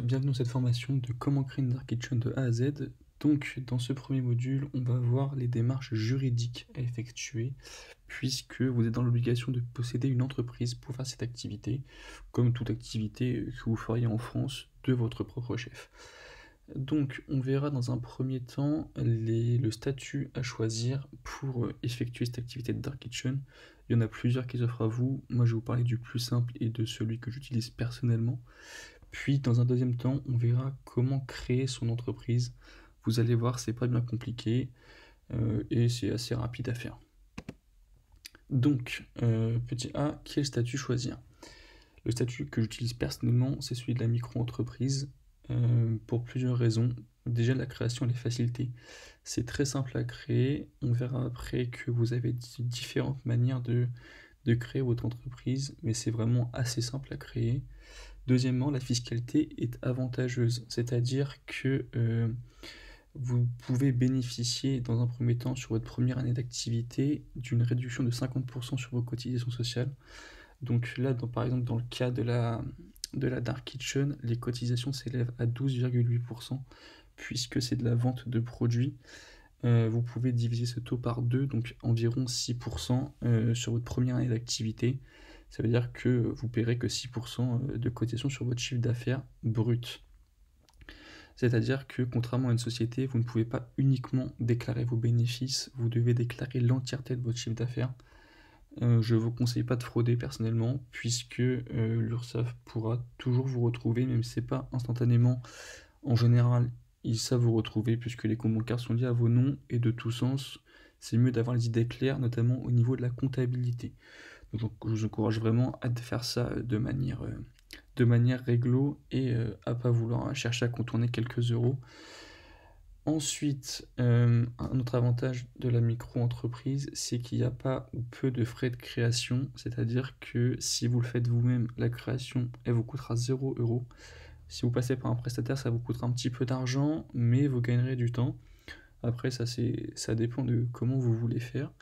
Bienvenue dans cette formation de comment créer une Dark Kitchen de A à Z. Donc, dans ce premier module, on va voir les démarches juridiques à effectuer, puisque vous êtes dans l'obligation de posséder une entreprise pour faire cette activité, comme toute activité que vous feriez en France de votre propre chef. Donc, on verra dans un premier temps le statut à choisir pour effectuer cette activité de Dark Kitchen. Il y en a plusieurs qui s'offrent à vous. Moi, je vais vous parler du plus simple et de celui que j'utilise personnellement. Puis, dans un deuxième temps, on verra comment créer son entreprise. Vous allez voir, c'est pas bien compliqué et c'est assez rapide à faire. Donc, petit A, quel statut choisir? Le statut que j'utilise personnellement, c'est celui de la micro-entreprise pour plusieurs raisons. Déjà, la création, elle est facilitée. C'est très simple à créer. On verra après que vous avez différentes manières de créer votre entreprise, mais c'est vraiment assez simple à créer. Deuxièmement, la fiscalité est avantageuse, c'est-à-dire que vous pouvez bénéficier dans un premier temps sur votre première année d'activité d'une réduction de 50% sur vos cotisations sociales. Donc là, par exemple, dans le cas de la Dark Kitchen, les cotisations s'élèvent à 12,8% puisque c'est de la vente de produits. Vous pouvez diviser ce taux par 2, donc environ 6% sur votre première année d'activité. Ça veut dire que vous paierez que 6% de cotisation sur votre chiffre d'affaires brut. C'est-à-dire que contrairement à une société, vous ne pouvez pas uniquement déclarer vos bénéfices, vous devez déclarer l'entièreté de votre chiffre d'affaires. Je ne vous conseille pas de frauder personnellement, puisque l'URSSAF pourra toujours vous retrouver, même si ce n'est pas instantanément. En général, ils savent vous retrouver, puisque les comptes bancaires sont liés à vos noms, et de tout sens, c'est mieux d'avoir les idées claires, notamment au niveau de la comptabilité. Donc je vous encourage vraiment à faire ça de manière réglo et à pas vouloir chercher à contourner quelques euros. Ensuite, un autre avantage de la micro-entreprise, c'est qu'il n'y a pas ou peu de frais de création, c'est-à-dire que si vous le faites vous-même, la création, elle vous coûtera 0 €. Si vous passez par un prestataire, ça vous coûtera un petit peu d'argent, mais vous gagnerez du temps. Après, ça dépend de comment vous voulez faire.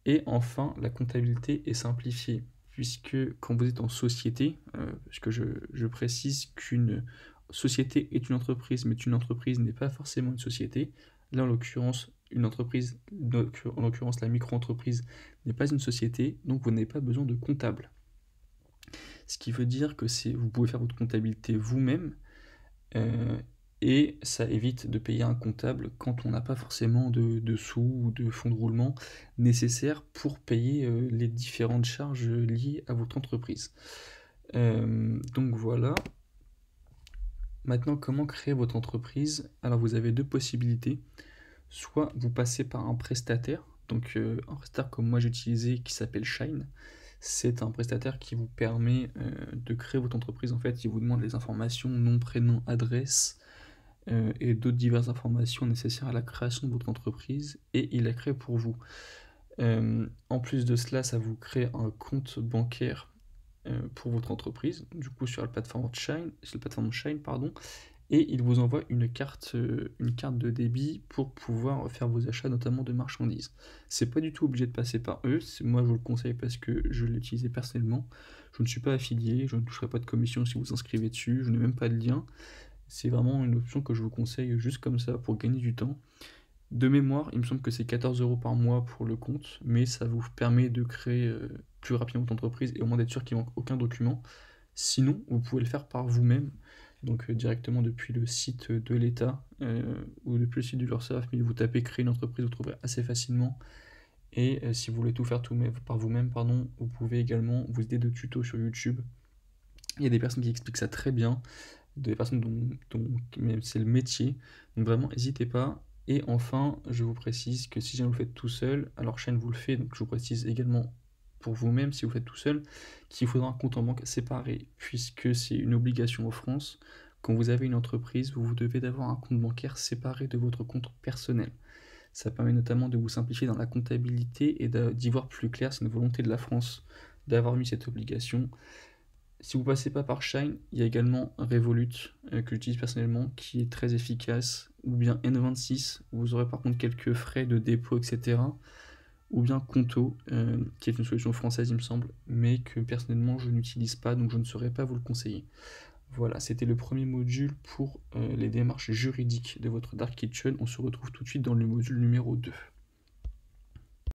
Et enfin, la comptabilité est simplifiée, puisque quand vous êtes en société, puisque je précise qu'une société est une entreprise, mais une entreprise n'est pas forcément une société. Là, en l'occurrence, une entreprise, en l'occurrence la micro-entreprise, n'est pas une société, donc vous n'avez pas besoin de comptable. Ce qui veut dire que vous pouvez faire votre comptabilité vous-même, et ça évite de payer un comptable quand on n'a pas forcément de sous ou de fonds de roulement nécessaires pour payer les différentes charges liées à votre entreprise. Donc voilà. Maintenant, comment créer votre entreprise? Alors vous avez deux possibilités. Soit vous passez par un prestataire, donc un prestataire comme moi j'ai utilisé qui s'appelle Shine. C'est un prestataire qui vous permet de créer votre entreprise. En fait, il vous demande les informations, nom, prénom, adresse, et d'autres diverses informations nécessaires à la création de votre entreprise, et il la crée pour vous. En plus de cela, ça vous crée un compte bancaire pour votre entreprise, du coup sur la plateforme Shine, pardon, et il vous envoie une carte de débit pour pouvoir faire vos achats, notamment de marchandises. C'est pas du tout obligé de passer par eux, moi je vous le conseille parce que je l'ai utilisé personnellement. Je ne suis pas affilié, je ne toucherai pas de commission si vous inscrivez dessus, je n'ai même pas de lien. C'est vraiment une option que je vous conseille juste comme ça pour gagner du temps. De mémoire, il me semble que c'est 14 € par mois pour le compte, mais ça vous permet de créer plus rapidement votre entreprise et au moins d'être sûr qu'il manque aucun document. Sinon, vous pouvez le faire par vous-même, donc directement depuis le site de l'État ou depuis le site de l'URSSAF, mais vous tapez créer une entreprise, vous trouverez assez facilement. Et si vous voulez tout faire par vous-même, vous pouvez également vous aider de tutos sur YouTube. Il y a des personnes qui expliquent ça très bien, des personnes dont même c'est le métier. Donc vraiment, n'hésitez pas. Et enfin, je vous précise que si jamais vous le faites tout seul, alors Shine vous le fait, donc je vous précise également pour vous-même, si vous le faites tout seul, qu'il faudra un compte en banque séparé, puisque c'est une obligation en France. Quand vous avez une entreprise, vous devez d'avoir un compte bancaire séparé de votre compte personnel. Ça permet notamment de vous simplifier dans la comptabilité et d'y voir plus clair. C'est une volonté de la France d'avoir mis cette obligation. Si vous passez pas par Shine, il y a également Revolut que j'utilise personnellement qui est très efficace, ou bien N26 où vous aurez par contre quelques frais de dépôt, etc. Ou bien Conto qui est une solution française il me semble, mais que personnellement je n'utilise pas donc je ne saurais pas vous le conseiller. Voilà, c'était le premier module pour les démarches juridiques de votre Dark Kitchen. On se retrouve tout de suite dans le module numéro 2.